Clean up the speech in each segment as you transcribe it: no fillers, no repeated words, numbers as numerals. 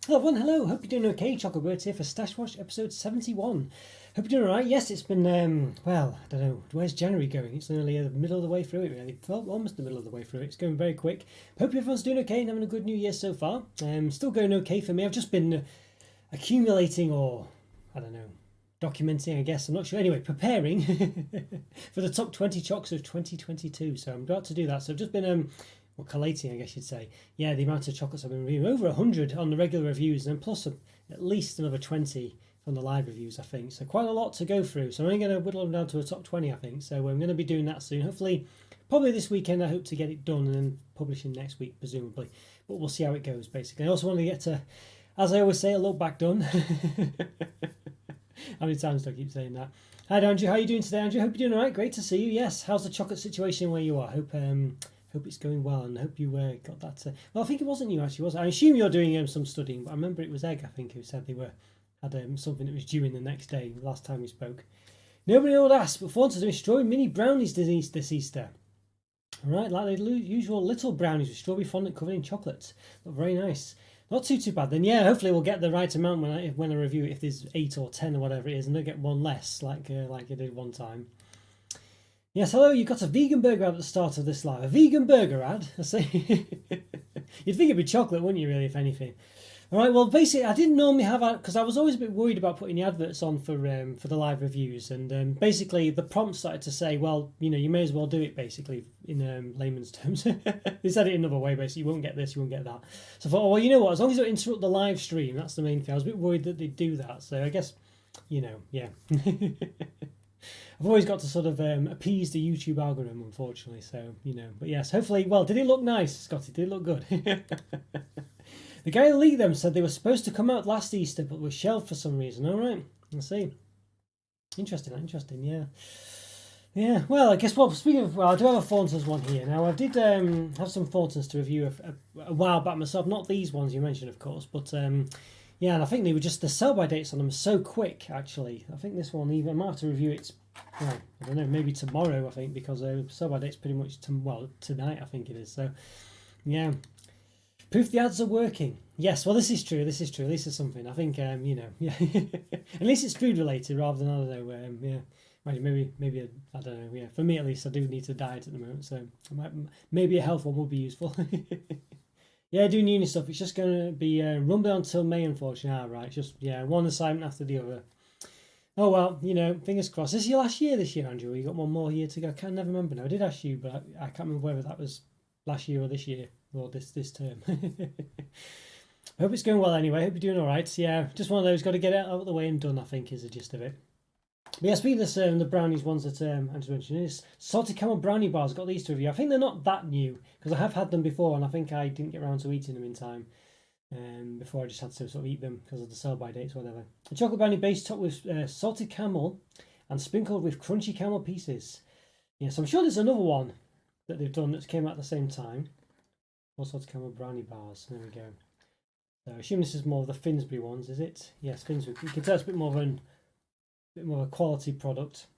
Hello everyone, hello, hope you're doing okay. Chocolate here for Stash Watch episode 71. Hope you're doing alright. Yes, it's been, well, I don't know, where's January going? It's nearly the middle of the way through it, really. Well, almost the middle of the way through it. It's going very quick. Hope everyone's doing okay and having a good new year so far. Still going okay for me. I've just been accumulating or, I don't know, documenting, I guess. I'm not sure. Anyway, preparing for the top 20 chocks of 2022. So I'm about to do that. So I've just been, well, collating, I guess you'd say. Yeah, the amount of chocolates I've been reviewing. Over 100 on the regular reviews, and then plus at least another 20 from the live reviews, I think. So quite a lot to go through. So I'm only going to whittle them down to a top 20, I think. So I'm going to be doing that soon. Hopefully, probably this weekend, I hope to get it done and then publishing next week, presumably. But we'll see how it goes, basically. I also want to get to, as I always say, a look back done. How many times do I keep saying that? Hi, Andrew. How are you doing today, Andrew? Hope you're doing all right. Great to see you. Yes. How's the chocolate situation where you are? Hope it's going well, and hope you got that. Well, I think it wasn't you actually, was it? I assume you're doing some studying, but I remember it was Egg, I think, who said they had something that was due in the next day. Last time we spoke, nobody would ask, but Thornton's doing strawberry mini brownies this Easter. All right, like the usual little brownies with strawberry fondant covered in chocolate. Look very nice. Not too bad then. Yeah, hopefully we'll get the right amount when I review it. If there's 8 or 10 or whatever it is, and they'll get one less, like I did one time. Yes, hello, you got a vegan burger ad at the start of this live. A vegan burger ad? I say. You'd think it'd be chocolate, wouldn't you, really, if anything? All right, well, basically, I didn't normally have because I was always a bit worried about putting the adverts on for the live reviews. And basically, the prompt started to say, well, you may as well do it, basically, in layman's terms. They said it another way, basically, you won't get this, you won't get that. So I thought, well, you know what, as long as it don't interrupt the live stream, that's the main thing. I was a bit worried that they'd do that. So I guess, yeah. I've always got to sort of appease the YouTube algorithm, unfortunately. So, but yes, hopefully, well, did it look nice, Scotty? Did it look good? The guy who leaked them said they were supposed to come out last Easter, but were shelved for some reason. All right, let's see. Interesting, yeah. Yeah, well, I guess, well, speaking of, well, I do have a Thornton's one here. Now, I did have some Thornton's to review a while back myself. Not these ones you mentioned, of course, but yeah, and I think they were just, the sell-by dates on them are so quick, actually. I think this one, even, I might have to review it, well, I don't know, maybe tomorrow, I think, because sell-by date's pretty much, tonight, I think it is. So, yeah. Proof the ads are working. Yes, well, this is true. At least it's something. I think, yeah. At least it's food-related rather than, I don't know, yeah. Maybe I don't know, yeah. For me, at least, I do need to diet at the moment, so maybe a health one would be useful. Yeah, doing uni stuff. It's just going to be rumbling on until May, unfortunately. Right, just, yeah, one assignment after the other. Oh, well, fingers crossed. This is your last year this year, Andrew. You got one more year to go. I can't never remember now. I did ask you, but I can't remember whether that was last year or this year, or this term. I hope it's going well anyway. I hope you're doing all right. Yeah, just one of those. Got to get it out of the way and done, I think, is the gist of it. But yeah, speaking of the brownies ones that Andrew mentioned, is salted caramel brownie bars. Got these to review. I think they're not that new because I have had them before, and I think I didn't get around to eating them in time. Before I just had to sort of eat them because of the sell-by dates or whatever. A chocolate brownie base topped with salted caramel and sprinkled with crunchy caramel pieces. Yeah, so I'm sure there's another one that they've done that came out at the same time. All salted caramel brownie bars. There we go. So I assume this is more of the Finsbury ones, is it? Yes, Finsbury. You can tell it's a bit more of a quality product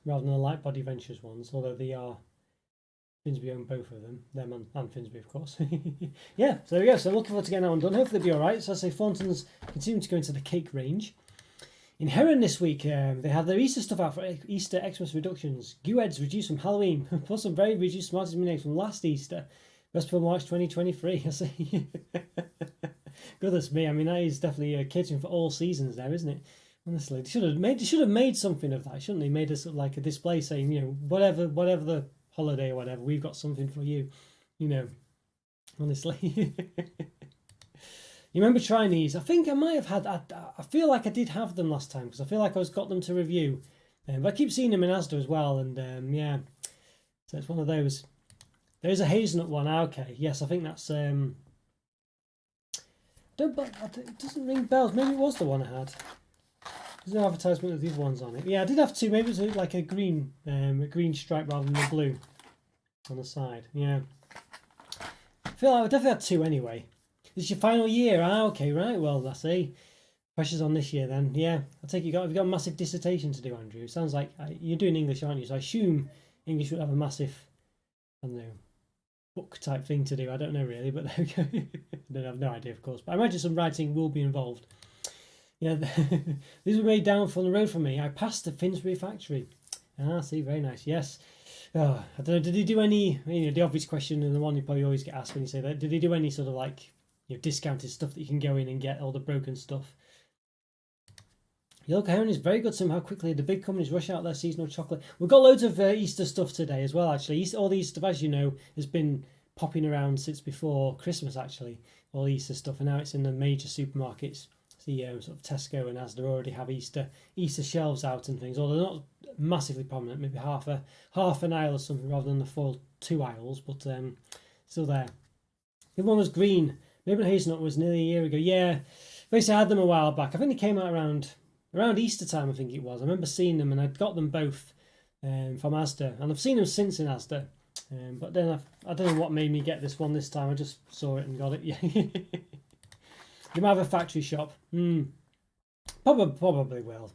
rather than the Light Body Ventures ones, although they are Finsbury own both of them and Finsbury, of course. Yeah, so there we go. So looking forward to getting that one done. Hopefully they'll be alright. So I say Thornton's continuing to go into the cake range. In Heron this week, they have their Easter stuff out for Easter Xmas reductions. Gueds reduced from Halloween, plus some very reduced Smarties Mini from last Easter. Best for March 2023. I say. Goodness me, I mean that is definitely catering for all seasons there, isn't it? Honestly, they should have made something of that, shouldn't they? Made us like a display saying, whatever the holiday or whatever, we've got something for you. Honestly. You remember trying these? I think I might have had. I feel like I did have them last time because I feel like I got them to review, but I keep seeing them in Asda as well, and yeah, so it's one of those. There's a hazelnut one. Okay, yes, I think that's. It doesn't ring bells. Maybe it was the one I had. There's no advertisement of these ones on it. Yeah, I did have two. Maybe it was like a green stripe rather than the blue on the side. Yeah, I feel like I definitely had two anyway. This is your final year. Okay, right. Well, I see. Pressure's on this year then. Yeah, I take you've got a massive dissertation to do, Andrew. It sounds like you're doing English, aren't you? So I assume English would have a massive, I don't know, book type thing to do. I don't know really, but there we go. I have no idea, of course. But I imagine some writing will be involved. Yeah, these were made down from the road from me. I passed the Finsbury factory. Ah, see, very nice. Yes. Oh, I don't know. Did he do any? The obvious question and the one you probably always get asked when you say that. Did he do any sort of like discounted stuff that you can go in and get all the broken stuff? Your local heron is very good somehow quickly. The big companies rush out their seasonal chocolate. We've got loads of Easter stuff today as well, actually. All the Easter stuff, as you know, has been popping around since before Christmas, actually. All the Easter stuff, and now it's in the major supermarkets. See, sort of Tesco and Asda already have Easter shelves out and things, although they're not massively prominent, maybe half an aisle or something rather than the full 2 aisles, but still there. The one was green. Maybe Hazelnut was nearly a year ago. Yeah, basically I had them a while back. I think they came out around Easter time, I think it was. I remember seeing them and I'd got them both from Asda, and I've seen them since in Asda. But then I don't know what made me get this one this time. I just saw it and got it. Yeah. You might have a factory shop. Probably will.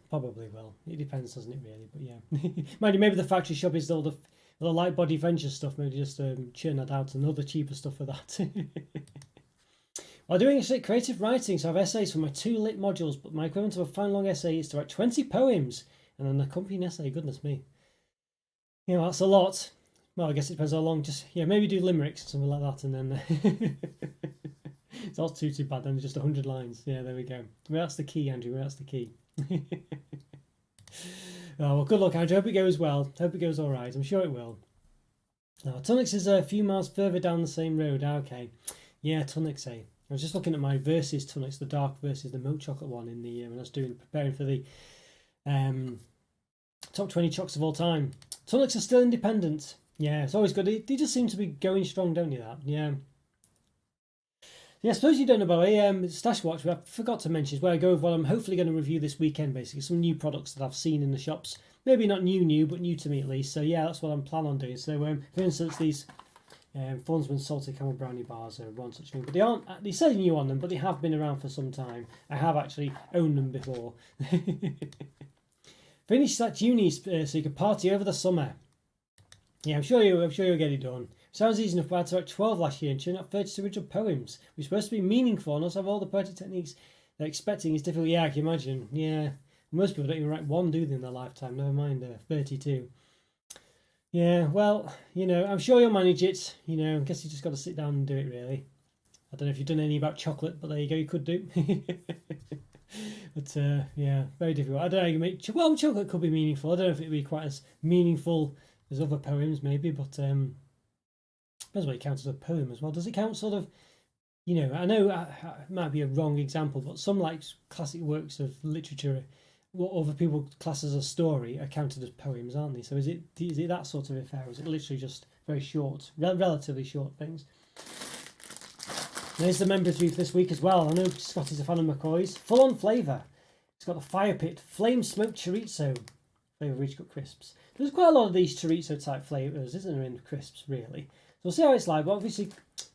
It depends, doesn't it, really? But yeah. Mind you, maybe the factory shop is all the light body venture stuff. Maybe just churn that out and other cheaper stuff for that. While doing creative writing, so I have essays for my 2 lit modules, but my equivalent of a fine long essay is to write 20 poems and an accompanying essay. Goodness me. That's a lot. Well, I guess it depends how long. Just, maybe do limericks or something like that, and then... It's not too bad then, just 100 lines. Yeah, there we go. Well, that's the key, Andrew. That's the key. Oh, well, good luck, Andrew. Hope it goes well. Hope it goes all right. I'm sure it will. Now, Tunnocks is a few miles further down the same road. Okay. Yeah, Tunnocks, eh? I was just looking at my versus Tunnocks, the dark versus the milk chocolate one in the when I was preparing for the top 20 chocks of all time. Tunnocks are still independent. Yeah, it's always good. They just seem to be going strong, don't you? That, yeah. Yeah, I suppose you don't know about Stash Watch, I forgot to mention, is where I go with what I'm hopefully going to review this weekend, basically. Some new products that I've seen in the shops. Maybe not new, but new to me at least. So yeah, that's what I'm planning on doing. So for instance, these Thornsman Salted Caramel Brownie Bars are one such thing. But they say new on them, but they have been around for some time. I have actually owned them before. Finish that uni so you can party over the summer. Yeah, I'm sure you'll get it done. Sounds easy enough, but I had to write 12 last year and churn out 32 original poems. We're supposed to be meaningful and also have all the poetic techniques they're expecting is difficult. Yeah, I can imagine. Yeah. Most people don't even write one, do they, in their lifetime? Never mind 32. Yeah, well, I'm sure you'll manage it. I guess you just got to sit down and do it, really. I don't know if you've done any about chocolate, but there you go, you could do. But, yeah, very difficult. I don't know how you make... Well, chocolate could be meaningful. I don't know if it would be quite as meaningful as other poems, maybe, but... Depends what it counts as a poem as well. Does it count sort of, I know it might be a wrong example, but some like classic works of literature, what other people class as a story, are counted as poems, aren't they? So is it that sort of affair, or is it literally just very short, relatively short things? There's the members brief this week as well. I know Scotty's a fan of McCoy's. Full on flavour. It's got the Fire Pit Flame Smoked Chorizo flavour Rich Cut Crisps. There's quite a lot of these chorizo type flavours, isn't there, in crisps, really? So we'll see how it's like. But obviously,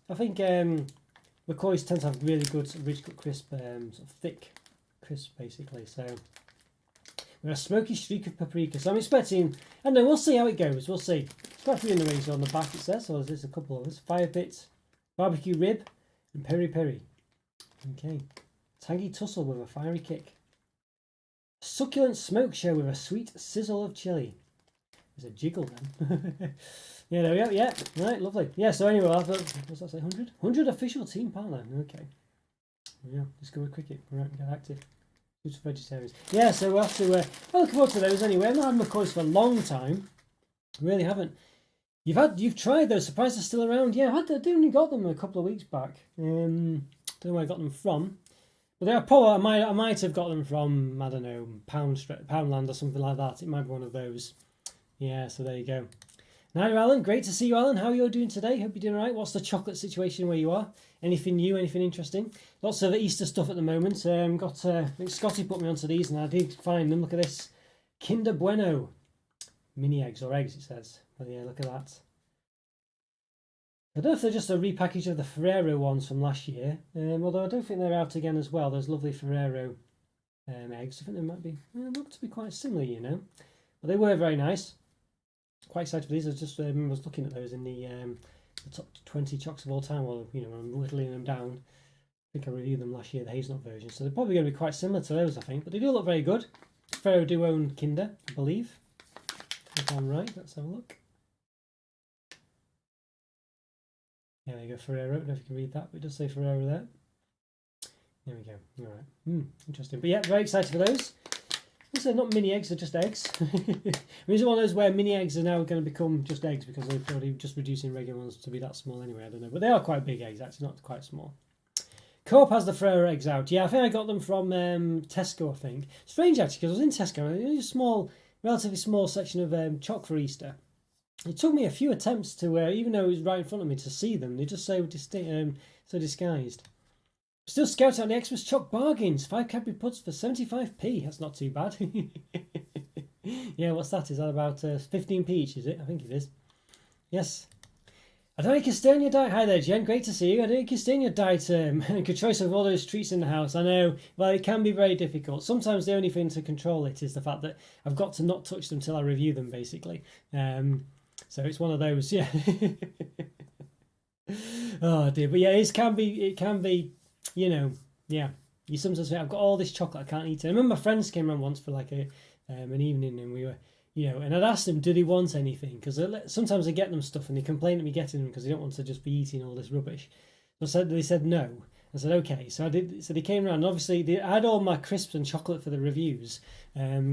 I think McCoy's tend to have really good sort of rich cut crisp, sort of thick crisp, basically. So we're a smoky streak of paprika. So I'm expecting, and then we'll see how it goes. We'll see. It's quite a few in the range on the back, it says. So there's a couple of us. Fire Pit, barbecue rib, and peri peri. Okay. Tangy tussle with a fiery kick. Succulent smoke show with a sweet sizzle of chili. There's a jiggle then. Yeah, there we go. Yeah, right, lovely. Yeah, so anyway, what's that say? 100? 100 official team partner. Okay. Yeah, Discover Cricket. Right, get active. Good for vegetarians. Yeah, so we'll have to. Well, look forward to those anyway. I've not had McCoy's for a long time. Really haven't. You've tried those. Surprised they're still around. Yeah, I only got them a couple of weeks back. Don't know where I got them from. But they are probably, I might have got them from, I don't know, Poundland or something like that. It might be one of those. Yeah, so there you go. Hi, Alan. Great to see you, Alan. How are you doing today? Hope you're doing all right. What's the chocolate situation where you are? Anything new? Anything interesting? Lots of Easter stuff at the moment. I think Scotty put me onto these, and I did find them. Look at this, Kinder Bueno mini eggs or eggs. It says. But yeah, look at that. I don't know if they're just a repackage of the Ferrero ones from last year. Although I don't think they're out again as well. Those lovely Ferrero eggs. I think they might be. Look to be quite similar, But they were very nice. Quite excited for these. I was looking at those in the the top 20 chocks of all time. Well, I'm whittling them down. I think I reviewed them last year, the hazelnut version. So they're probably going to be quite similar to those, I think. But they do look very good. Ferrero do own Kinder, I believe. If I'm right, let's have a look. Yeah, there you go, Ferrero. I don't know if you can read that, but it does say Ferrero there. There we go. All right. Interesting. But yeah, very excited for those. Also, not mini eggs, they're just eggs. I mean, it's one of those where mini eggs are now going to become just eggs because they're probably just reducing regular ones to be that small anyway. I don't know. But they are quite big eggs, actually, not quite small. Co-op has the Ferrero eggs out. Yeah, I think I got them from Tesco, I think. Strange, actually, because I was in Tesco. And it was a relatively small section of Choc for Easter. It took me a few attempts to, even though it was right in front of me, to see them. They just so disguised. Still scouting out the Xmas Choc bargains. 5 Cadbury Puds for 75p. That's not too bad. Yeah, what's that? Is that about 15p each, is it? I think it is. Yes. I don't think you stay on your diet. Hi there, Jen. Great to see you. I don't think you stay on your diet. Good choice of all those treats in the house. I know. Well, it can be very difficult. Sometimes the only thing to control it is the fact that I've got to not touch them till I review them, basically. So it's one of those, yeah. Oh dear, but yeah, it can be, yeah. You sometimes think I've got all this chocolate I can't eat it. I remember my friends came around once for like an evening, and we were, and I'd asked them, do they want anything? Because sometimes I get them stuff and they complain at me getting them because they don't want to just be eating all this rubbish. So they said no. I said okay. So I did. So they came around. And obviously, I had all my crisps and chocolate for the reviews. I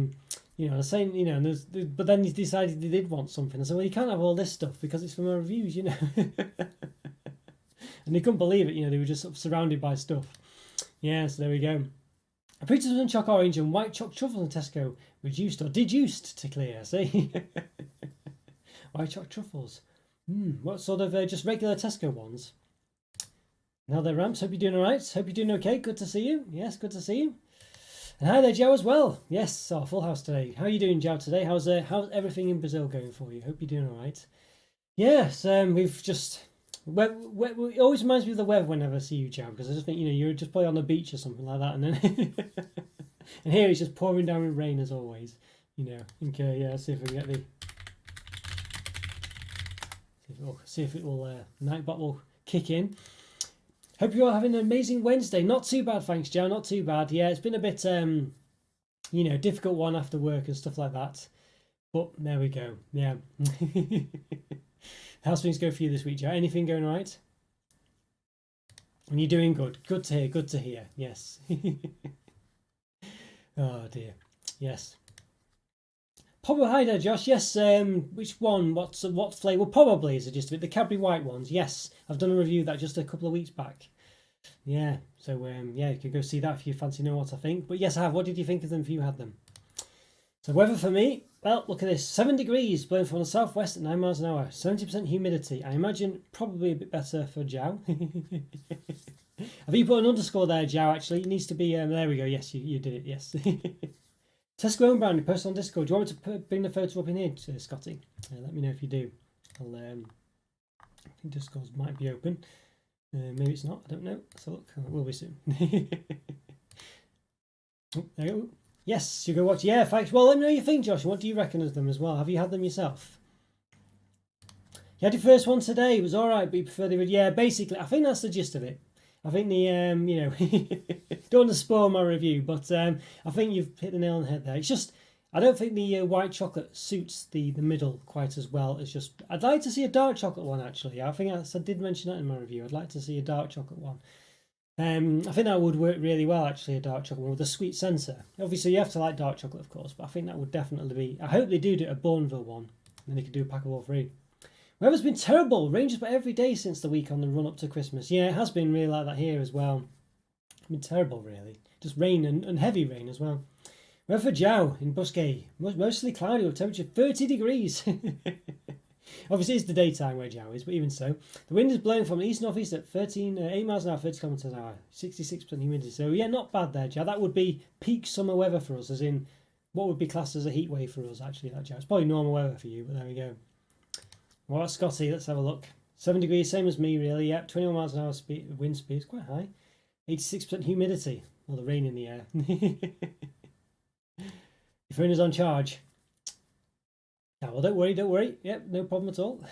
was saying, but then he decided they did want something. I said, well, you can't have all this stuff because it's for my reviews, And they couldn't believe it. They were just sort of surrounded by stuff. Yeah, so there we go. A Pizza and Choc Orange and White Choc Truffles in Tesco reduced or deduced to clear. See, White Choc Truffles. What sort of just regular Tesco ones? Now they're ramps. Hope you're doing all right. Hope you're doing okay. Good to see you. Yes, good to see you. And hi there, Joe, as well. Yes, our full house today. How are you doing, Joe, today? How's everything in Brazil going for you? Hope you're doing all right. Yes, we've just... it always reminds me of the weather whenever I see you, Joe, because I just think, you're just probably on the beach or something like that, and then... and here it's just pouring down with rain, as always. Okay, yeah, see if we can get the... See if it will... Nightbot will kick in. Hope you're all having an amazing Wednesday. Not too bad, thanks, Joe. Not too bad. Yeah, it's been a bit, difficult one after work and stuff like that. But there we go. Yeah. How's things go for you this week, Joe? Anything going all right? And you're doing good. Good to hear. Good to hear. Yes. Oh dear. Yes. Probably, hi there, Josh. Yes. Which one? What flavour? Well, probably is the gist of it. The Cadbury white ones. Yes, I've done a review of that just a couple of weeks back. Yeah. So yeah, you can go see that if you fancy knowing what I think. But yes, I have. What did you think of them if you had them? So weather for me. Well, look at this. 7 degrees, blowing from the southwest at 9 miles an hour. 70% humidity. I imagine probably a bit better for Jow. Have you put an underscore there, Jow? Actually, it needs to be. There we go. Yes, you did it. Yes. Tesco own brand, post on Discord. Do you want me to bring the photo up in here, Scotty? Let me know if you do. I think Discord might be open. Maybe it's not. I don't know. So look, it will be soon. Oh, there you go. Yes, you go watch. Yeah, thanks. Well, let me know what you think, Josh. What do you reckon of them as well? Have you had them yourself? You had your first one today. It was all right, but you prefer the... Yeah, basically, I think that's the gist of it. I think the, don't want to spoil my review, but I think you've hit the nail on the head there. It's just, I don't think the white chocolate suits the middle quite as well as just... I'd like to see a dark chocolate one, actually. I think I did mention that in my review. I'd like to see a dark chocolate one. I think that would work really well, actually, a dark chocolate one with a sweet centre. Obviously, you have to like dark chocolate, of course, but I think that would definitely be... I hope they do a Bourneville one, and then they could do a pack of all three. Weather's been terrible. Rain just about every day since the week on the run up to Christmas. Yeah, it has been really like that here as well. It's been terrible, really. Just rain and heavy rain as well. Weather for Jow in Busquet. Mostly cloudy with temperature 30 degrees. Obviously, it's the daytime where Jow is, but even so. The wind is blowing from east northeast at 8 miles an hour, 30 kilometres an hour. 66% humidity. So, yeah, not bad there, Jow. That would be peak summer weather for us, as in what would be classed as a heat wave for us, actually, that Jow. It's probably normal weather for you, but there we go. What about Scotty? Let's have a look. 7 degrees, same as me, really. Yep, 21 miles an hour wind speed. It's quite high. 86% humidity. Well, the rain in the air. Your phone is on charge. Oh, well, don't worry. Yep, no problem at all.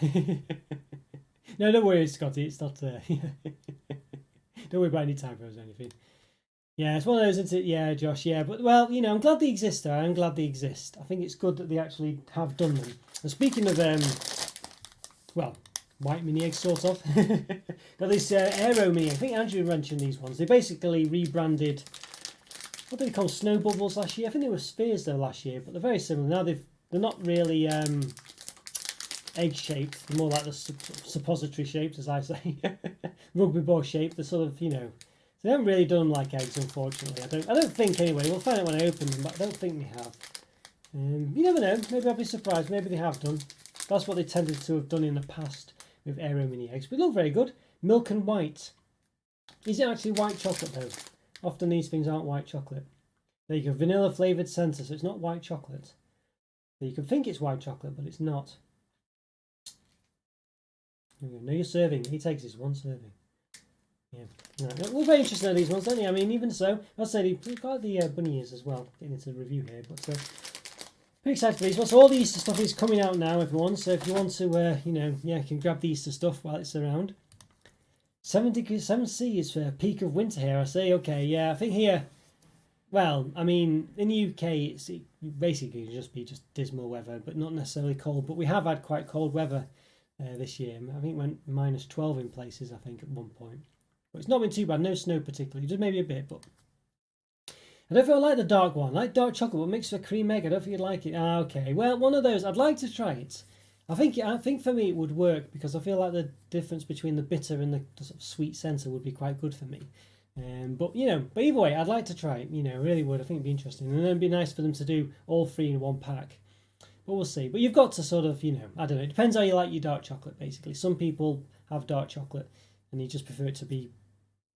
No, don't worry, Scotty. It's not. Don't worry about any typos or anything. Yeah, it's one of those, isn't it? Yeah, Josh. Yeah, but well, I'm glad they exist. Though. I'm glad they exist. I think it's good that they actually have done them. And speaking of well, white mini eggs, sort of. Got this Aero mini. I think Andrew mentioned these ones. They basically rebranded. What did they call snow bubbles last year? I think they were spheres though last year, but they're very similar. Now they're not really egg shaped. They're more like the suppository shaped, as I say, rugby ball shaped. They're sort of So they haven't really done them like eggs, unfortunately. I don't think anyway. We'll find out when I open them, but I don't think they have. You never know. Maybe I'll be surprised. Maybe they have done. That's what they tended to have done in the past with Aero mini eggs. But they look very good. Milk and white. Is it actually white chocolate though? Often these things aren't white chocolate. There you go, vanilla flavoured centre, so it's not white chocolate. So you can think it's white chocolate, but it's not. There you go. No, you're serving. He takes his one serving. Yeah. Right. We're very interested in these ones, don't you? I mean, even so, I'll say we've got the bunny ears as well. Getting into the review here, but pretty excited for these ones. So all the Easter stuff is coming out now, everyone. So if you want to, you can grab the Easter stuff while it's around. 7°C is for peak of winter here. I say, okay, yeah, I think here. Well, I mean, in the UK, it basically just be dismal weather, but not necessarily cold. But we have had quite cold weather this year. I think it went -12 in places, I think, at one point. But it's not been too bad. No snow particularly. Just maybe a bit, but I don't feel like the dark one. I like dark chocolate, but mixed with cream egg. I don't think you'd like it. Ah, okay. Well, one of those. I'd like to try it. I think for me it would work because I feel like the difference between the bitter and the sort of sweet centre would be quite good for me. But either way, I'd like to try it. I really would. I think it'd be interesting, and then it'd be nice for them to do all three in one pack. But we'll see. But you've got to sort of, I don't know. It depends how you like your dark chocolate. Basically, some people have dark chocolate, and you just prefer it to be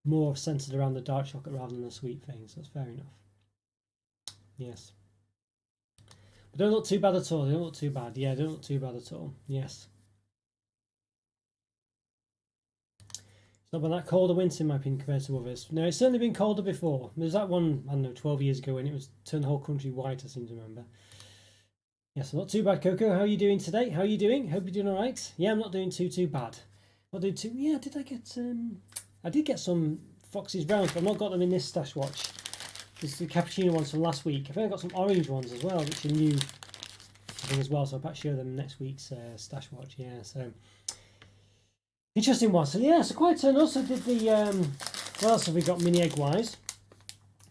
more centered around the dark chocolate rather than the sweet things. That's fair enough. Yes. But don't look too bad at all. They don't look too bad. Yeah, don't look too bad at all. Yes. It's not been that cold a winter, in my opinion, compared to others. No, it's certainly been colder before. There's that one, I don't know, 12 years ago when it was turned the whole country white, I seem to remember. Yes, not too bad, Coco. How are you doing today? How are you doing? Hope you're doing all right. Yeah, I'm not doing too bad. Not doing too... Yeah, did I get... I did get some Fox's Rounds, but I've not got them in this stash watch. This is the cappuccino ones from last week. I think I got some orange ones as well, which are new, I think, as well. So I'll perhaps show them next week's stash watch. Yeah, so... Interesting one. So yeah, so quite and also did the what else have we got mini egg wise?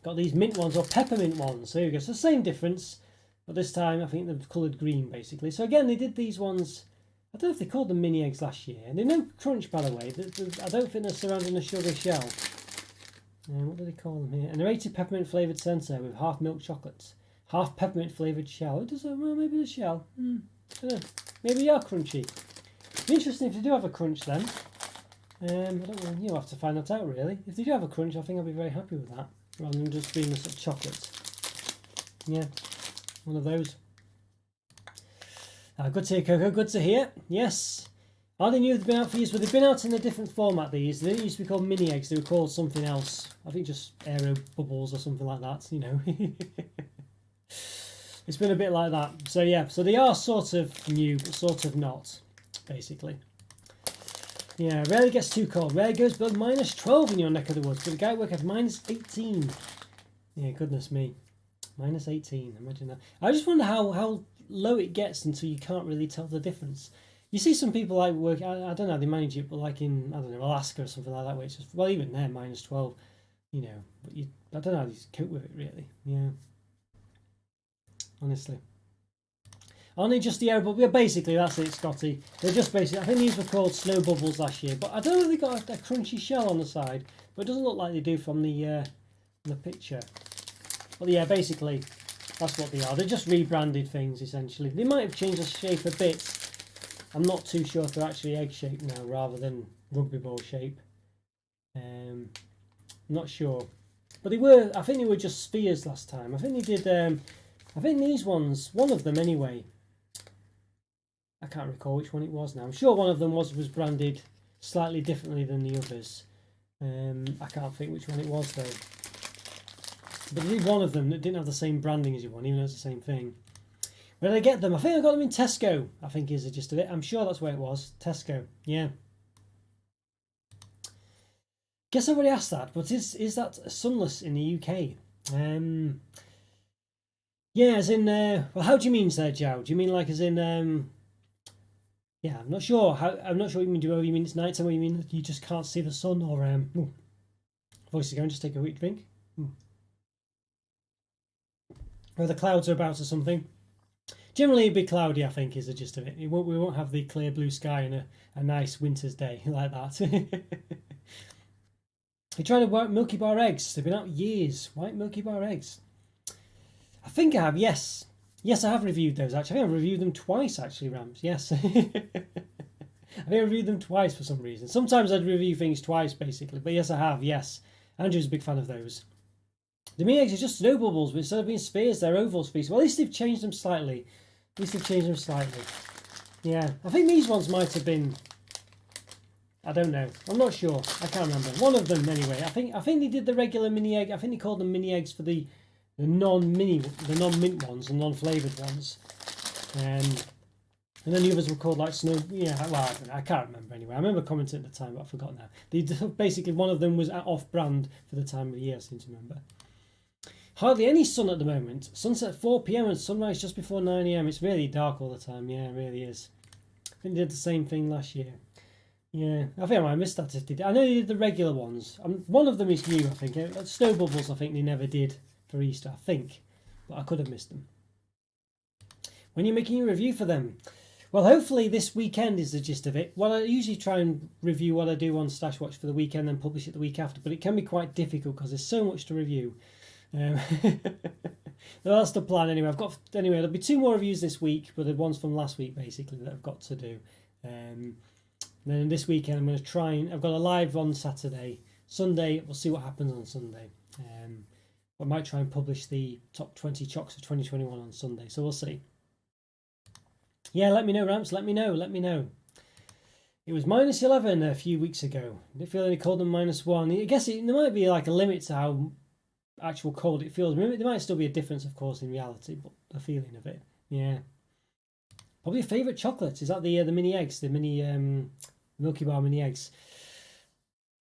Got these mint ones or peppermint ones. So here we go. So same difference, but this time I think they've coloured green basically. So again, they did these ones. I don't know if they called them mini eggs last year. And they no crunch, by the way. I don't think they're surrounding a sugar shell. What do they call them here? An aerated peppermint flavoured centre with half milk chocolates, half peppermint flavoured shell. It does. Well, maybe the shell. I don't know. Maybe they are crunchy. Interesting if they do have a crunch then. I don't know, you'll have to find that out really. If they do have a crunch, I think I'll be very happy with that, rather than just being the sort of chocolate. Yeah, one of those. Good to hear, Coco, good to hear. Yes. Are they new? They've been out for years, but they've been out in a different format, these. They didn't used to be called mini eggs, they were called something else. I think just aero bubbles or something like that, It's been a bit like that. So yeah, so they are sort of new, but sort of not. Basically. Yeah, rarely gets too cold. Rarely goes below -12 in your neck of the woods. But the guy at work had -18. Yeah, goodness me. -18, imagine that. I just wonder how low it gets until you can't really tell the difference. You see some people like work, I don't know how they manage it, but like in, I don't know, Alaska or something like that, where it's just, well, even there, -12, but I don't know how you cope with it really. Yeah. Honestly. Aren't they just the air bubbles? Yeah, basically, that's it, Scotty. They're just basically, I think these were called snow bubbles last year, but I don't know if they got a crunchy shell on the side, but it doesn't look like they do from the picture. But yeah, basically, that's what they are. They're just rebranded things, essentially. They might have changed the shape a bit. I'm not too sure if they're actually egg shaped now, rather than rugby ball shape. I'm not sure. But they were, I think they were just spheres last time. I think they did, I think these ones, one of them anyway, I can't recall which one it was now. I'm sure one of them was branded slightly differently than the others. I can't think which one it was though. But I did one of them that didn't have the same branding as you want, even though it's the same thing. Where did I get them? I think I got them in Tesco, I think is the gist of it. I'm sure that's where it was. Tesco, yeah. Guess I already asked that, but is that sunless in the UK? Yeah, as in, well, how do you mean, Sir Joe? Do you mean like as in, yeah, I'm not sure. I'm not sure what you mean. Do you mean it's nighttime, or you mean you just can't see the sun, or voice is going. Just take a quick drink. Or the clouds are about or something. Generally, it'd be cloudy. I think is the gist of it. We won't have the clear blue sky and a nice winter's day like that. You tried to white Milky Bar eggs. They've been out years. White Milky Bar eggs. I think I have. Yes, yes, I have reviewed those. Actually, I think I've reviewed them twice. Actually, Rams. Yes, I think I reviewed them twice for some reason. Sometimes I'd review things twice, basically. But yes, I have. Yes, Andrew's a big fan of those. The mini eggs are just snow bubbles, but instead of being spheres, they're oval spheres. Well, at least they've changed them slightly. At least they've changed them slightly. Yeah, I think these ones might have been. I don't know. I'm not sure. I can't remember. One of them, anyway. I think they did the regular mini egg. I think they called them mini eggs for the non-mint ones, the non-flavoured ones. And then the others were called like snow. Yeah, well, I don't know. I can't remember anyway. I remember commenting at the time, but I've forgotten now. Basically, one of them was off-brand for the time of the year. I seem to remember. Hardly any sun at the moment. Sunset at 4 p.m. and sunrise just before 9 a.m. It's really dark all the time. Yeah, it really is. I think they did the same thing last year. Yeah, I think I might have missed that if they did. I know they did the regular ones. One of them is new, I think. Snow bubbles, I think they never did for Easter, I think. But I could have missed them. When you're making a review for them? Well, hopefully this weekend is the gist of it. Well, I usually try and review what I do on Stash Watch for the weekend and publish it the week after. But it can be quite difficult because there's so much to review. That's the plan anyway. There'll be 2 more reviews this week, but the ones from last week basically that I've got to do. Then this weekend I'm going to try and I've got a live on Saturday. Sunday we'll see what happens on Sunday. I might try and publish the top 20 chocks of 2021 on Sunday, so we'll see. Yeah, let me know, Ramps. Let me know. It was -11 a few weeks ago. I didn't feel any colder than -1. I guess there might be like a limit to how actual cold it feels. There might still be a difference, of course, in reality, but the feeling of it, yeah. Probably a favourite chocolate is that the mini eggs, the mini Milky Bar mini eggs.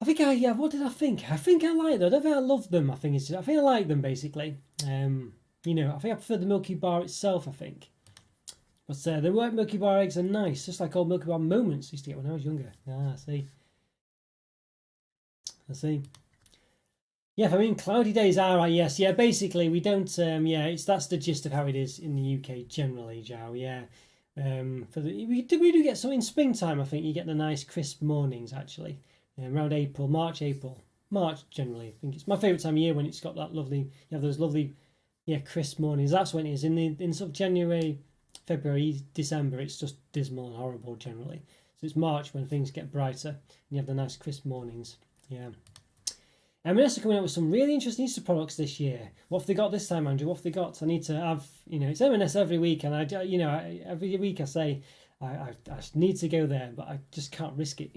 I think what did I think? I think I like them. I don't think I love them. I think I like them basically. I think I prefer the Milky Bar itself. I think, but the white Milky Bar eggs are nice, just like old Milky Bar moments I used to get when I was younger. I see. Yeah, I mean cloudy days are right. Yes, yeah. Basically, we don't. That's the gist of how it is in the UK generally, Joe. Yeah. We do get some in springtime. I think you get the nice crisp mornings actually around March generally. I think it's my favourite time of year when it's got that lovely. You have those lovely, crisp mornings. That's when it is in sort of January, February, December. It's just dismal and horrible generally. So it's March when things get brighter and you have the nice crisp mornings. Yeah. M&S are coming out with some really interesting Easter products this year. What have they got this time, Andrew? What have they got? I need to have, it's M&S every week, and every week I say I need to go there, but I just can't risk it.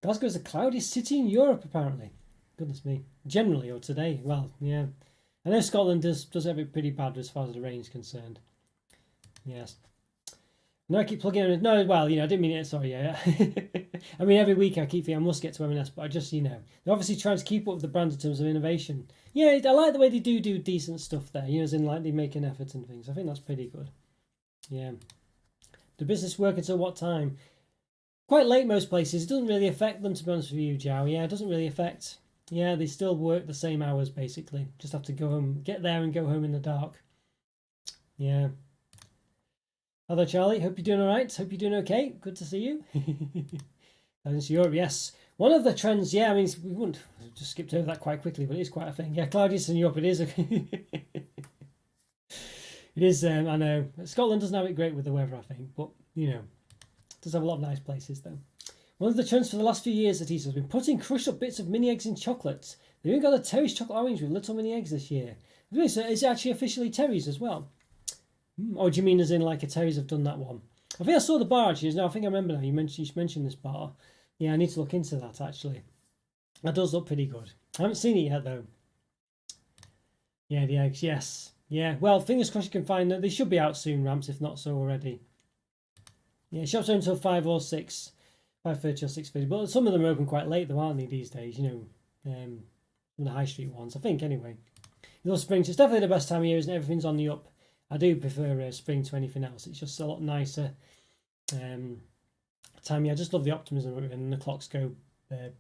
Glasgow's the cloudiest city in Europe, apparently. Goodness me. Generally, or today. Well, yeah. I know Scotland does have it pretty bad as far as the rain's concerned. Yes. No, I keep plugging in. No, well, I didn't mean it. Sorry, yeah. I mean, every week I keep thinking I must get to M&S, but I just, they're obviously trying to keep up with the brand in terms of innovation. Yeah, I like the way they do decent stuff there, as in like they make an effort and things. I think that's pretty good. Yeah. The business work until what time? Quite late most places. It doesn't really affect them, to be honest with you, Joe. Yeah, it doesn't really affect. Yeah, they still work the same hours, basically. Just have to go home, get there and go home in the dark. Yeah. Hello, Charlie. Hope you're doing all right. Hope you're doing okay. Good to see you. Cloudiness Europe, yes. One of the trends, yeah, I mean, we wouldn't just skipped over that quite quickly, but it is quite a thing. Yeah, cloudiness in Europe, it is. It is, I know. Scotland doesn't have it great with the weather, I think, but, it does have a lot of nice places, though. One of the trends for the last few years at Easter has been putting crushed up bits of mini eggs in chocolate. They've even got a Terry's chocolate orange with little mini eggs this year. So is it actually officially Terry's as well? Or do you mean as in like a Terry's have done that one? I think I saw the bar actually. No, I think I remember now. You mentioned this bar. Yeah, I need to look into that actually. That does look pretty good. I haven't seen it yet though. Yeah, the eggs, yes. Yeah, well, fingers crossed you can find them. They should be out soon, Ramps, if not so already. Yeah, shops are until 5 or 6. 5:30 or 6:30. But some of them are open quite late though, aren't they, these days? From the high street ones, I think anyway. Those springs, it's definitely the best time of year, isn't it? Everything's on the up. I do prefer spring to anything else. It's just a lot nicer time. I just love the optimism of it, and the clocks go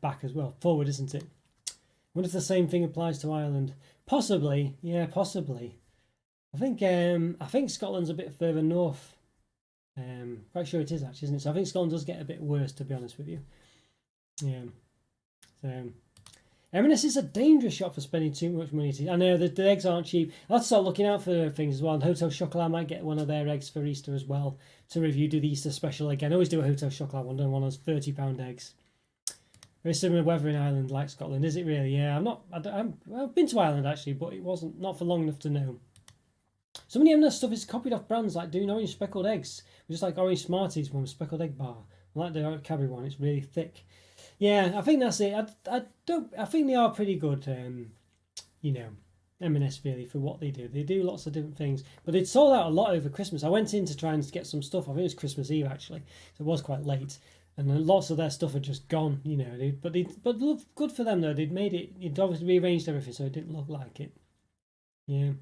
back as well, forward, isn't it? I wonder if the same thing applies to Ireland. Possibly, yeah, possibly. I think Scotland's a bit further north. Quite sure it is actually, isn't it? So I think Scotland does get a bit worse, to be honest with you. Yeah. So M&S is a dangerous shop for spending too much money. I know the eggs aren't cheap. I'll have to start looking out for things as well. And Hotel Chocolat, I might get one of their eggs for Easter as well to review. Do the Easter special again. I always do a Hotel Chocolat one. Don't want those £30 eggs. Very similar weather in Ireland, like Scotland, is it really? Yeah, I've been to Ireland actually, but it wasn't not for long enough to know. Some of the M&S stuff is copied off brands like doing orange speckled eggs, just like Orange Smarties one, speckled egg bar. I like the Cadbury one. It's really thick. Yeah, I think that's it. I think they are pretty good. M&S really for what they do. They do lots of different things, but they'd sold out a lot over Christmas. I went in to try and get some stuff. I think it was Christmas Eve actually, so it was quite late, and lots of their stuff had just gone. But good for them though. They'd made it. You'd obviously rearranged everything so it didn't look like it. Yeah,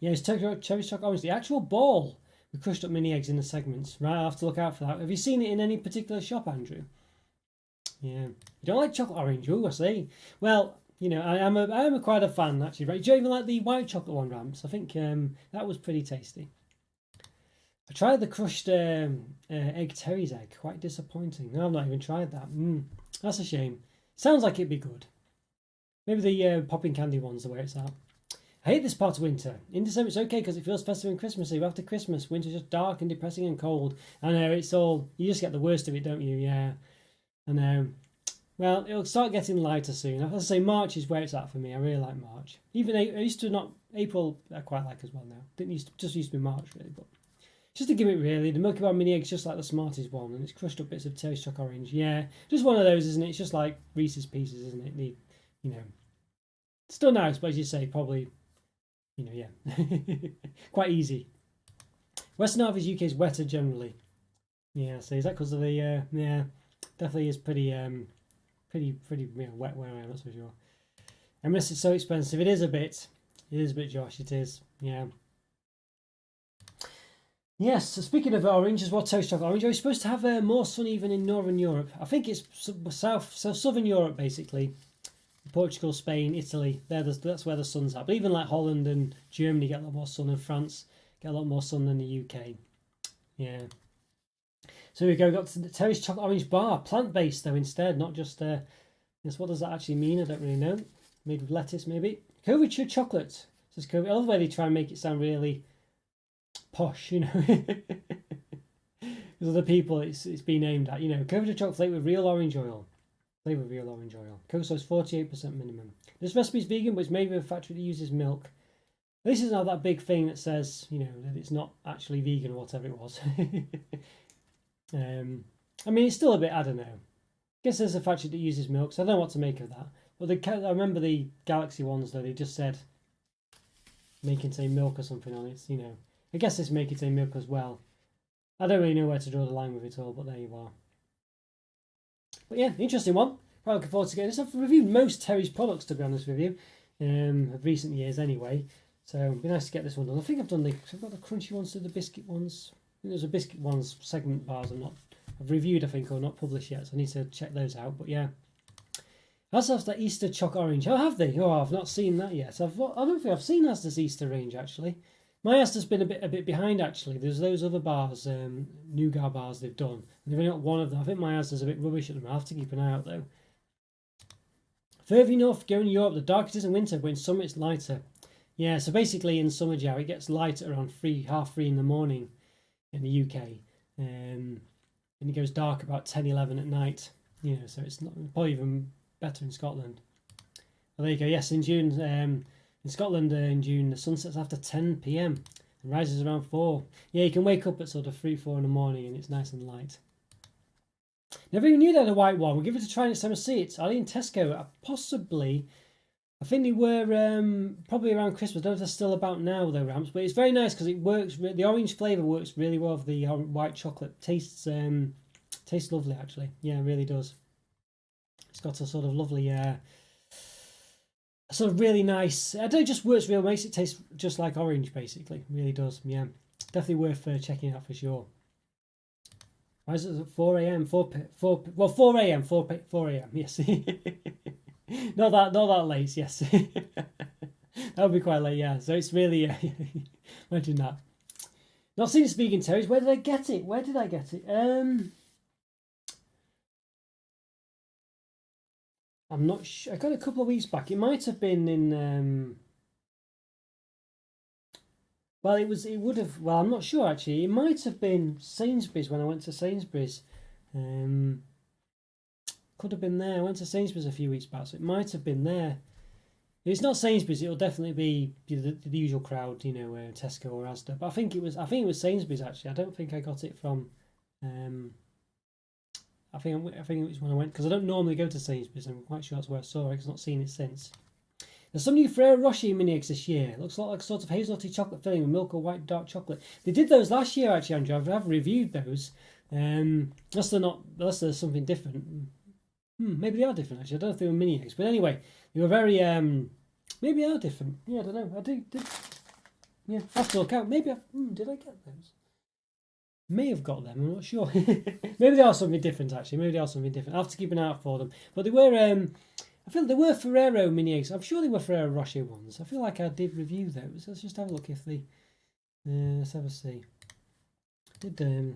it's cherry chocolate orange. The actual ball with crushed up mini eggs in the segments. Right, I'll have to look out for that. Have you seen it in any particular shop, Andrew? Yeah, you don't like chocolate orange? Oh, I see. Well, I am quite a fan actually. Right? Do you even like the white chocolate one, Ramps? I think that was pretty tasty. I tried the crushed egg Terry's egg. Quite disappointing. No, I've not even tried that. That's a shame. Sounds like it'd be good. Maybe the popping candy one's the way it's at. I hate this part of winter. In December it's okay because it feels festive and Christmassy. After Christmas, winter's just dark and depressing and cold. I know, you just get the worst of it, don't you? Yeah. I know. Well, it'll start getting lighter soon. I have to say March is where it's at for me. I really like March. Even I used to not April. I quite like as well now. Just used to be March really, but just to give it really. The Milky Bar mini eggs just like the Smarties one, and it's crushed up bits of Terry's Choc orange. Yeah, just one of those, isn't it? It's just like Reese's Pieces, isn't it? Still nice, but as you say, probably, yeah, quite easy. Western half of UK is wetter generally. Yeah, so is that because of the yeah? Definitely is pretty wet where I am, that's for sure. Unless it's so expensive, it is a bit, Josh. It is, yeah. Yes. So speaking of orange as well, toast chocolate orange. Are we supposed to have more sun even in Northern Europe? I think it's Southern Europe basically. Portugal, Spain, Italy. That's where the sun's at. But even like Holland and Germany get a lot more sun, and France get a lot more sun than the UK. Yeah. So we got to the Terry's Chocolate Orange Bar, plant-based though instead, not just what does that actually mean? I don't really know. Made with lettuce maybe. COVID chocolate. Says COVID. I love the way they try and make it sound really posh, Because other people it's been aimed at, COVID chocolate flavour with real orange oil. Cocoa sauce 48% minimum. This recipe is vegan, but it's made with a factory that uses milk. This is not that big thing that says, that it's not actually vegan or whatever it was. It's still a bit, I don't know. I guess there's a factory that uses milk, so I don't know what to make of that. But I remember the Galaxy ones, though, they just said may contain milk or something on it, I guess this may contain milk as well. I don't really know where to draw the line with it all, but there you are. But yeah, interesting one. Quite looking forward to getting this. I've reviewed most Terry's products, to be honest with you, of recent years anyway. So it'd be nice to get this one done. I think I've got the crunchy ones to the biscuit ones. I think there's a biscuit ones segment bars I've reviewed, I think, or not published yet, so I need to check those out. But yeah, Asda's the Easter Choc Orange. Oh, have they? Oh, I've not seen that yet. I don't think I've seen Asda's Easter range actually. My Asda's been a bit behind actually. There's those other bars, nougat bars they've done, and they've only got one of them. I think my Asda's a bit rubbish at them. I'll have to keep an eye out though. Further north, going to Europe, the darker it is in winter, but in summer it's lighter. Yeah, so basically in summer, Joe, it gets lighter around 3:30 in the morning in the UK, and it goes dark about 10-11 at night. So it's not probably even better in Scotland. Well, there you go. Yes, in June, in Scotland, in June, the sun sets after 10 p.m. and rises around 4. Yeah, you can wake up at sort of 3-4 in the morning, and it's nice and light. Never even knew they had a white one. We'll give it a try next time I see it. Are they in Tesco? Possibly. I think they were probably around Christmas. I don't know if they're still about now though, Ramps. But it's very nice because it works. The orange flavour works really well with the white chocolate. Tastes Tastes lovely, actually. Yeah, it really does. It's got a sort of lovely, sort of really nice. I don't just works real, makes it taste just like orange, basically. It really does. Yeah, definitely worth checking out for sure. Why is it at 4 a.m.? 4 a.m. 4 a.m. Yes. not that late. Yes. That would be quite late. Yeah. So it's really imagine that. Not seen this vegan terriers. Where did I get it? Where did I get it? I'm not sure. I got it a couple of weeks back. It might have been in. Well, it would have. Well, I'm not sure actually. It might have been Sainsbury's when I went to Sainsbury's. Could have been there. I went to Sainsbury's a few weeks back, so it might have been there. If it's not Sainsbury's, it'll definitely be the usual crowd, you know, Tesco or Asda. But I think it was Sainsbury's actually. I don't think I got it from. I think it was when I went, because I don't normally go to Sainsbury's. I'm quite sure that's where I saw it, because I've not seen it since. There's some new Ferrero Rocher mini eggs this year. Looks like a sort of hazelnutty chocolate filling with milk or white dark chocolate. They did those last year actually, Andrew. I've reviewed those. Unless there's something different. Maybe they are different actually. I don't know if they were mini eggs, but anyway, they were very. Maybe they are different. Yeah, I don't know. I did. Yeah, I have to look out. Maybe did I get those? May have got them. I'm not sure. Maybe they are something different actually. Maybe they are something different. I'll have to keep an eye out for them. But they were. I feel they were Ferrero mini eggs. I'm sure they were Ferrero Rocher ones. I feel like I did review those. Let's just have a look if they. Let's have a see. Let's have a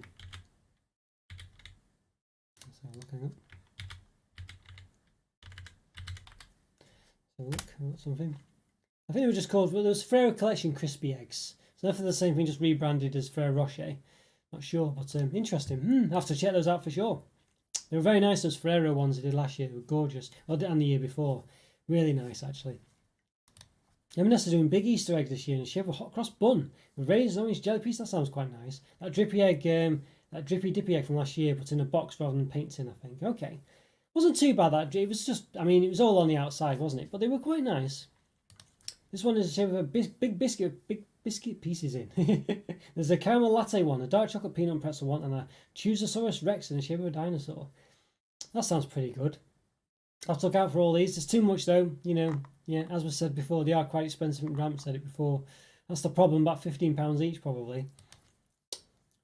look. Hang on. Let's have a look. I got something. I think they were just called. Well, there was Ferrero Collection Crispy Eggs. So they're the same thing, just rebranded as Ferrero Rocher. Not sure, but interesting. I have to check those out for sure. They were very nice, those Ferrero ones they did last year. They were gorgeous. And the year before. Really nice, actually. M&S are doing big Easter eggs this year, and she have a hot cross bun with raisins, orange jelly piece. That sounds quite nice. That drippy egg, that drippy dippy egg from last year, but in a box rather than paint tin, I think. Okay. Wasn't too bad, that. It was just, I mean, it was all on the outside, wasn't it? But they were quite nice. This one is shaped with a big biscuit pieces in. There's a caramel latte one, a dark chocolate peanut pretzel one, and a Choosausaurus Rex in the shape of a dinosaur. That sounds pretty good. I'll have to look out for all these. There's too much though, you know. Yeah, as was said before, they are quite expensive. And Ramp said it before. That's the problem. About £15 each probably.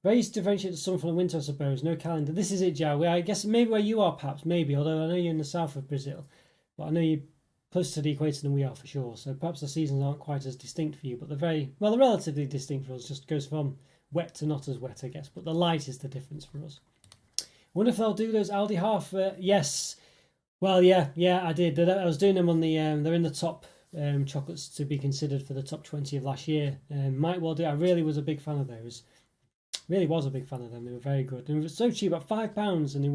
Very easy to differentiate the summer from the winter, I suppose. No calendar. This is it, Joe. I guess maybe where you are, perhaps, maybe. Although I know you're in the south of Brazil, but I know you're closer to the equator than we are for sure. So perhaps the seasons aren't quite as distinct for you, but they're relatively distinct for us. Just goes from wet to not as wet, I guess. But the light is the difference for us. I wonder if they'll do those Aldi half. Yes. Well, yeah, I did. I was doing them on the. They're in the top chocolates to be considered for the top 20 of last year. Might well do. I really was a big fan of those. Really was a big fan of them. They were very good. They were so cheap, about £5, and they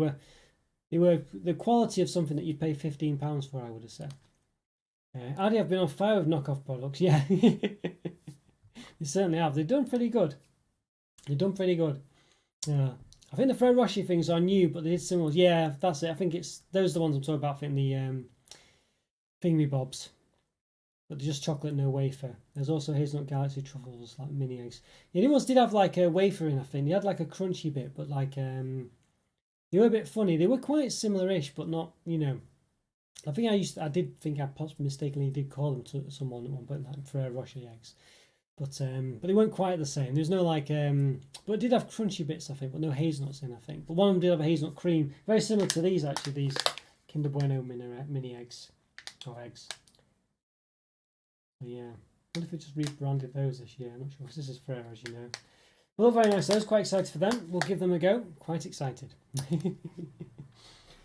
were the quality of something that you'd pay £15 for, I would have said. Aldi have been on fire with knockoff products. Yeah, they certainly have. They've done pretty good. Yeah. I think the Ferrero Rocher things are new, but they did similar. Yeah, that's it. I think those are the ones I'm talking about. I think the Thingy Bobs, but they're just chocolate, no wafer. There's also hazelnut galaxy truffles, like mini eggs. Yeah, the ones did have like a wafer in. I think they had like a crunchy bit, but like they were a bit funny. They were quite similar-ish, but not, you know. I think I did think I possibly mistakenly did call them to someone at one point, like Ferrero Rocher eggs. But they weren't quite the same. There's no like, but it did have crunchy bits, I think, but no hazelnuts in, I think. But one of them did have a hazelnut cream, very similar to these actually. These Kinder Bueno mini eggs or eggs. But yeah, I wonder if we just rebranded those this year. I'm not sure because this is Ferrero, as you know. Well, very nice. I was quite excited for them. We'll give them a go. Quite excited.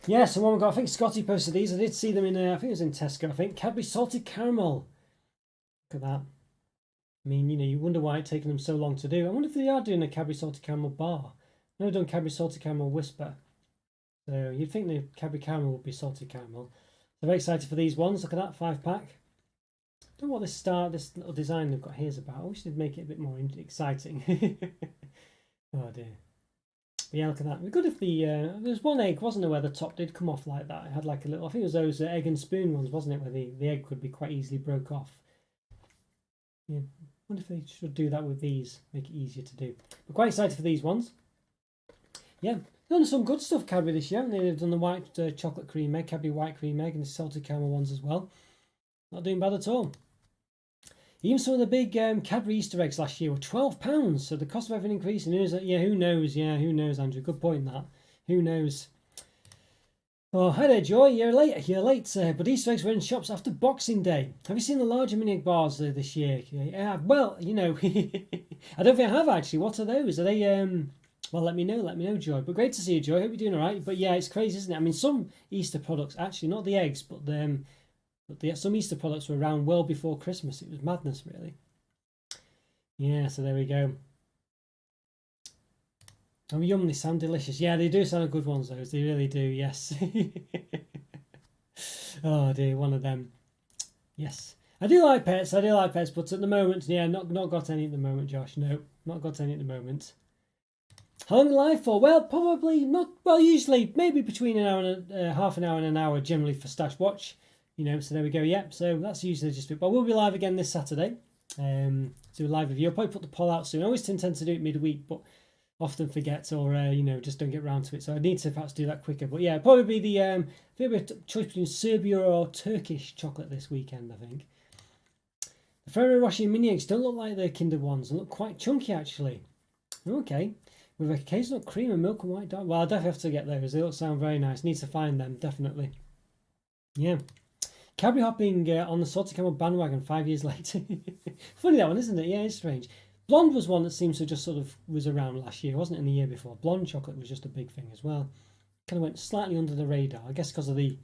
Yeah, so one we got. I think Scotty posted these. I did see them in. I think it was in Tesco. I think Cadbury salted caramel. Look at that. I mean, you know, you wonder why it's taken them so long to do. I wonder if they are doing a Cadbury salted caramel bar. I've never done Cadbury salted caramel whisper. So you'd think the Cadbury caramel would be salted caramel. So very excited for these ones. Look at that 5-pack. I don't know what this little design they've got here is about. I wish they'd make it a bit more exciting. Oh dear. But yeah, look at that. It'd be good if there's one egg, wasn't there, where the top did come off like that. It had like a little. I think it was those egg and spoon ones, wasn't it, where the egg could be quite easily broke off. Yeah, I wonder if they should do that with these, make it easier to do. But quite excited for these ones. Yeah, Done some good stuff, Cadbury, this year, haven't they? They've done the white chocolate cream egg, Cadbury white cream egg, and the salted caramel ones as well. Not doing bad at all. Even some of the big Cadbury Easter eggs last year were £12, so the cost of everything increasing. Who knows? Yeah, who knows, Andrew? Good point, that. Who knows? Oh, hi there, Joy. You're late. But Easter eggs were in shops after Boxing Day. Have you seen the larger mini egg bars this year? Yeah, well, I don't think I have actually. What are those? Are they? Well, let me know, Joy. But great to see you, Joy. Hope you're doing all right. But yeah, it's crazy, isn't it? I mean, some Easter products, actually, not the eggs, but some Easter products were around well before Christmas. It was madness, really. Yeah, so there we go. Oh, yum, they sound delicious. Yeah, they do sound good ones, those. They really do, yes. Oh, dear, one of them. Yes. I do like pets, but at the moment, yeah, not got any at the moment, Josh. No, not got any at the moment. How long live for? Well, probably not. Well, usually maybe between an hour and half an hour and an hour, generally for Stash Watch. So there we go. Yep. So that's usually just it. But we'll be live again this Saturday. Do a live review. I'll probably put the poll out soon. I always tend to do it midweek, but often forget or just don't get round to it. So I need to perhaps do that quicker. But yeah, probably be the choice between Serbia or Turkish chocolate this weekend, I think. The Ferrero Rocher mini eggs don't look like the Kinder ones. They look quite chunky actually. Okay. With occasional cream and milk and white dark. Well, I'll definitely have to get those. They all sound very nice. Need to find them, definitely. Yeah. Cadbury hopping on the salted caramel bandwagon 5 years later. Funny that one, isn't it? Yeah, it's strange. Blonde was one that seems to just sort of was around last year, wasn't it, in the year before? Blonde chocolate was just a big thing as well. Kind of went slightly under the radar, I guess because of the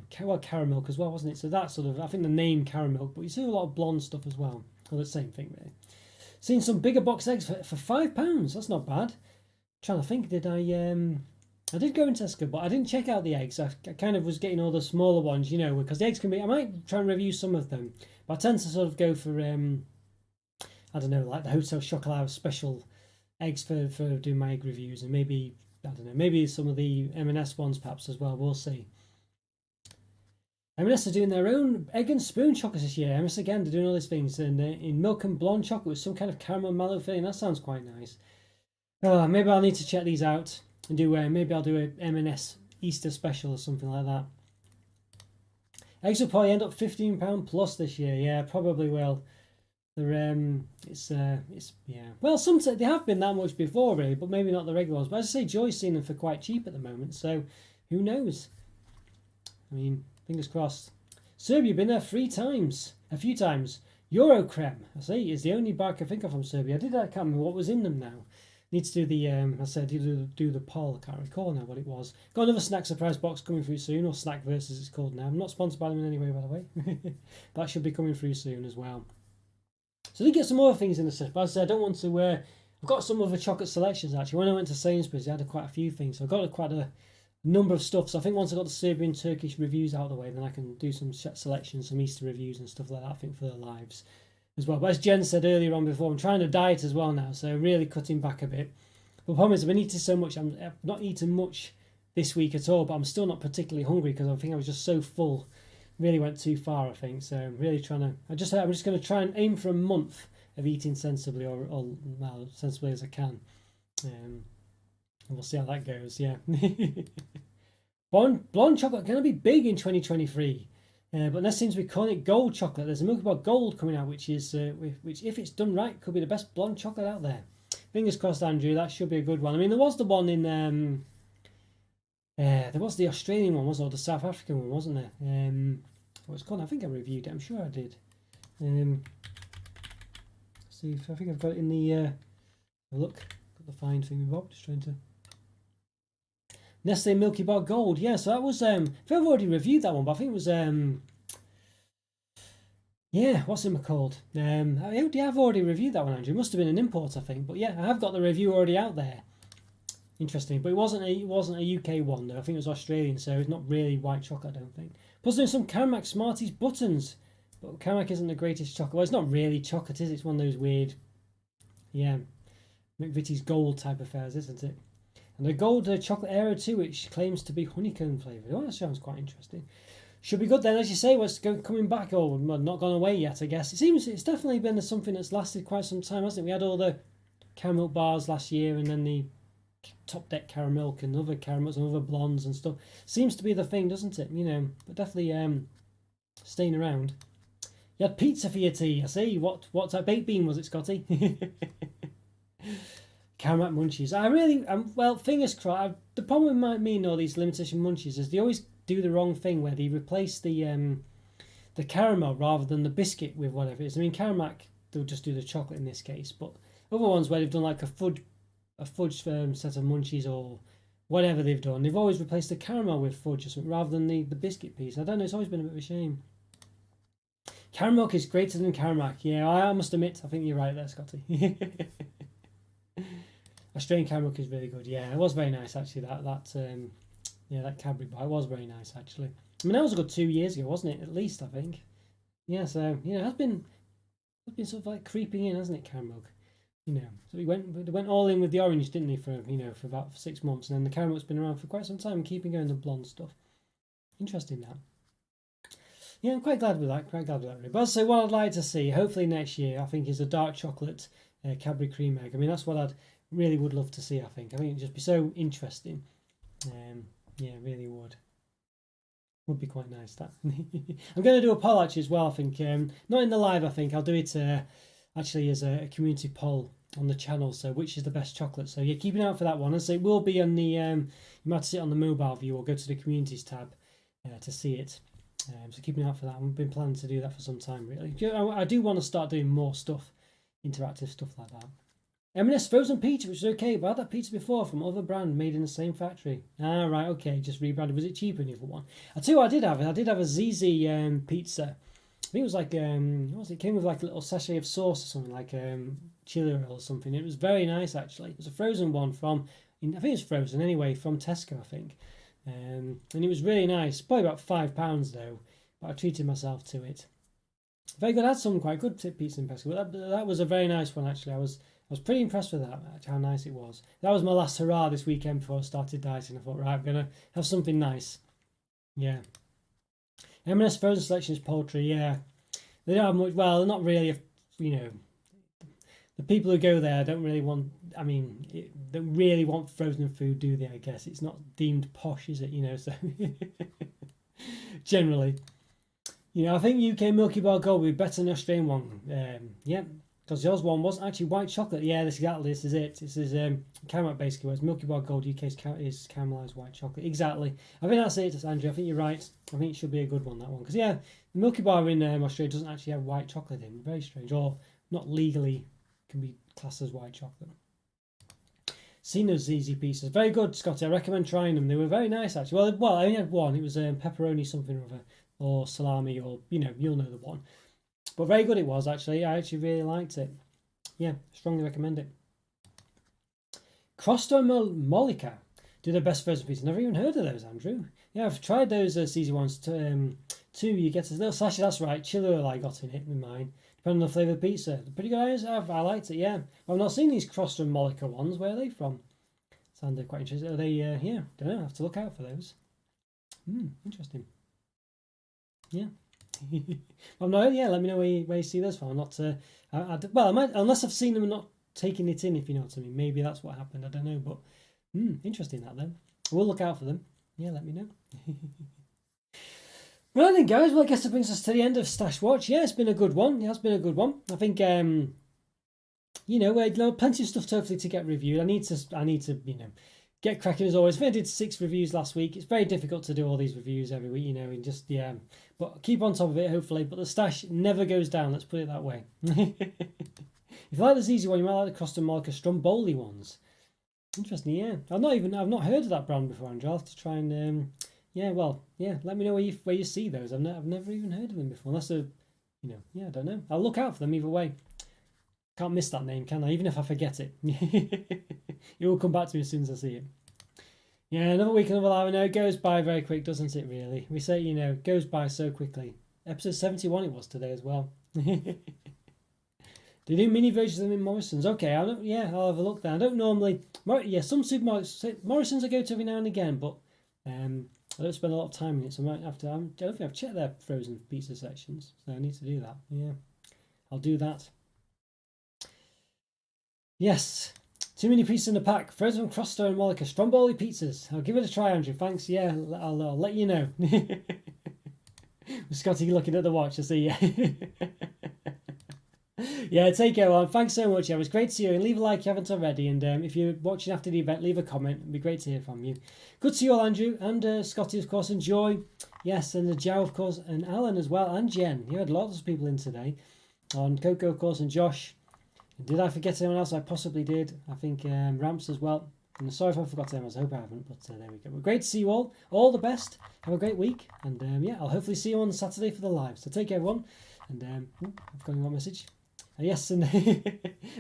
caramel as well, wasn't it? So that sort of, I think the name caramel, but you see a lot of blonde stuff as well. Well, the same thing, really. Seen some bigger box eggs for £5. That's not bad. Trying to think, did I did go into Tesco, but I didn't check out the eggs. I kind of was getting all the smaller ones, because the eggs can be. I might try and review some of them, but I tend to sort of go for I don't know, like the Hotel Chocolo special eggs for doing my egg reviews, and maybe I don't know, maybe some of the M&S ones perhaps as well. We'll see. M&S are doing their own egg and spoon chocolates this year. M&S again, they're doing all these things, and in milk and blonde chocolate with some kind of caramel mallow filling. That sounds quite nice. Maybe I'll need to check these out and do. Maybe I'll do a M&S Easter special or something like that. Eggs will probably end up £15 plus this year. Yeah, probably will. They're it's yeah. Well, sometimes they have been that much before, really, but maybe not the regular ones. But as I say, Joy's seen them for quite cheap at the moment, so who knows? I mean, fingers crossed. Serbia, been there a few times. Eurocreme, I see, is the only bar I can think of from Serbia. I can't remember what was in them now. Need to do the, I said, do the poll. I can't recall now what it was. Got another snack surprise box coming through soon, or Snack Versus it's called now. I'm not sponsored by them in any way, by the way. That should be coming through soon as well. So I did get some more things in the set, but as I said, I don't want to, I've got some other chocolate selections actually. When I went to Sainsbury's, I had quite a few things. So I got quite a number of stuff. So I think once I got the Serbian Turkish reviews out of the way, then I can do some selections, some Easter reviews and stuff like that, I think, for the lives as well. But as Jen said earlier on before, I'm trying to diet as well now, so really cutting back a bit. But the problem is I've been eating so much, I'm not eating much this week at all, but I'm still not particularly hungry because I think I was just so full. Really went too far, I think. So I'm really trying to, I'm just going to try and aim for a month of eating sensibly, or well, sensibly as I can. And we'll see how that goes, yeah. Blonde chocolate going to be big in 2023. But that seems to be calling it gold chocolate. There's a Milky Bar Gold coming out, which is which, if it's done right, could be the best blonde chocolate out there. Fingers crossed, Andrew. That should be a good one. I mean, there was the one in there was the Australian one, wasn't there? Or the South African one, wasn't there? What it's called? I think I reviewed it. I'm sure I did. See if I think I've got it in the look. Got the find thing, Bob. Just trying to. Nestle Milky Bar Gold, yeah. So that was I think I've already reviewed that one, but I think it was yeah, what's it called? I've already reviewed that one, Andrew. It must have been an import, I think. But yeah, I have got the review already out there. Interesting, but it wasn't a UK one though. I think it was Australian, so it's not really white chocolate, I don't think. Plus there's some Carmack Smarties buttons, but Carmack isn't the greatest chocolate. Well, it's not really chocolate, is it? It's one of those weird, yeah, McVitie's Gold type affairs, isn't it? And the gold chocolate Aero too, which claims to be honeycomb flavoured. Oh, that sounds quite interesting. Should be good then, as you say. What's coming back, or not gone away yet, I guess. It seems it's definitely been something that's lasted quite some time, hasn't it? We had all the caramel bars last year, and then the top deck caramel and other caramels and other blondes and stuff. Seems to be the thing, doesn't it? You know, but definitely staying around. You had pizza for your tea. I see. What type baked bean was it, Scotty? Caramel munchies. I really, well, fingers crossed. The problem with me and all these limitation munchies is they always do the wrong thing where they replace the caramel rather than the biscuit with whatever it is. I mean, caramel, they'll just do the chocolate in this case, but other ones where they've done like a fudge set of munchies or whatever they've done, they've always replaced the caramel with fudge or something rather than the biscuit piece. I don't know, it's always been a bit of a shame. Caramel is greater than caramel. Yeah, I must admit, I think you're right there, Scotty. Australian caramel is really good. Yeah, it was very nice actually. That Cadbury bar, it was very nice actually. I mean, that was a good 2 years ago, wasn't it? At least, I think. Yeah, so it has been sort of like creeping in, hasn't it, caramel? You know, so they went all in with the orange, didn't they? For about 6 months, and then the caramel's been around for quite some time, keeping going the blonde stuff. Interesting that. Yeah, I'm quite glad with that. Really. But so what I'd like to see, hopefully next year, I think, is a dark chocolate Cadbury cream egg. I mean, that's what I'd really would love to see. I think it'd just be so interesting. Yeah, really would. Would be quite nice that. I'm going to do a poll actually as well. I think not in the live. I think I'll do it actually as a community poll on the channel. So which is the best chocolate? So yeah, keep an eye out for that one. And so it will be on the. You might have to sit on the mobile view or go to the communities tab to see it. So keep an eye out for that. I've been planning to do that for some time really. I do want to start doing more stuff, interactive stuff like that. M&S frozen pizza, which is okay, but I had that pizza before from other brand made in the same factory. Ah, right, okay, just rebranded. Was it cheaper than the other one? I tell you what I did have. I did have a ZZ pizza. I think it was like, what was it? It came with like a little sachet of sauce or something, like chili oil or something. It was very nice actually. It was a frozen one I think it was frozen anyway, from Tesco, I think. And it was really nice. Probably about £5 though, but I treated myself to it. Very good. I had some quite good pizza in Tesco, but that was a very nice one actually. I was pretty impressed with that, how nice it was. That was my last hurrah this weekend before I started dieting. I thought, right, I'm going to have something nice. Yeah. M&S frozen selection is poultry, yeah. They don't have much, well, not really, the people who go there don't really want, don't really want frozen food, do they, I guess? It's not deemed posh, is it, so generally. I think UK Milky Bar Gold would be better than the Australian one. Yeah. Because the Oz one wasn't actually white chocolate. Yeah, this is it. This is caramel basically, whereas Milky Bar Gold UK is caramelised white chocolate. Exactly. I think that's it, Andrew. I think you're right. I think it should be a good one, that one. Because, yeah, the Milky Bar in Australia doesn't actually have white chocolate in. Very strange. Or not legally can be classed as white chocolate. Seen those ZZ pieces. Very good, Scotty. I recommend trying them. They were very nice, actually. Well I only had one. It was pepperoni something or other. Or salami or, you'll know the one. But very good it was, actually. I actually really liked it. Yeah, strongly recommend it. Crosto Molica do the best frozen pizza. Never even heard of those, Andrew. Yeah, I've tried those Caesar ones too. You get a little sachet, that's right. Chili oil I got in it with mine. Depending on the flavour of the pizza. They're pretty good. I liked it, yeah. I've not seen these Crosto Molica ones. Where are they from? Sounded quite interesting. Are they, yeah, don't know. I have to look out for those. Interesting. Yeah. Let me know where you see those from. I'm not, I might, unless I've seen them and not taking it in, if you know what I mean. Maybe that's what happened. I don't know, but interesting that then. We'll look out for them. Yeah, let me know. Right then, guys. Well, I guess that brings us to the end of Stash Watch. Yeah, it's been a good one. It has been a good one. I think, plenty of stuff totally to get reviewed. I need to, get cracking as always. I think I did 6 reviews last week. It's very difficult to do all these reviews every week, and just, yeah. But keep on top of it, hopefully. But the stash never goes down, let's put it that way. If you like this easy one, you might like the Crosto Molica Stromboli ones. Interesting, yeah. I've not heard of that brand before, Andrew. I'll have to try and, let me know where you see those. I've never even heard of them before. Unless I don't know. I'll look out for them either way. Can't miss that name, can I? Even if I forget it. It will come back to me as soon as I see it. Yeah, another week, another live. I know it goes by very quick, doesn't it, really? We say, it goes by so quickly. Episode 71 it was today as well. They do mini versions of them in Morrison's. Okay, I'll have a look there. I don't normally... some supermarkets... Morrison's I go to every now and again, but I don't spend a lot of time in it, so I might have to... I don't think I've checked their frozen pizza sections, so I need to do that. Yeah, I'll do that. Yes. Too many pizzas in the pack. Frozen Crosto and Mollica. Stromboli pizzas. I'll give it a try, Andrew. Thanks. Yeah, I'll let you know. Scotty looking at the watch. I see. Yeah. Yeah, take care, everyone. Thanks so much. Yeah, it was great to see you. And leave a like if you haven't already. And if you're watching after the event, leave a comment. It'd be great to hear from you. Good to see you all, Andrew. And Scotty, of course, and Joy. Yes, and Joe, of course, and Alan as well. And Jen. You had lots of people in today. On Coco, of course, and Josh. Did I forget anyone else? I possibly did. I think Ramps as well. And sorry if I forgot anyone else. I hope I haven't. But there we go. Well, great to see you all. All the best. Have a great week. And yeah, I'll hopefully see you on Saturday for the live. So take care, everyone. And I've got one message. Yes, and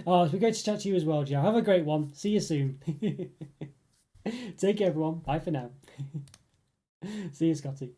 oh, it's been great to chat to you as well, Joe. Have a great one. See you soon. Take care, everyone. Bye for now. See you, Scotty.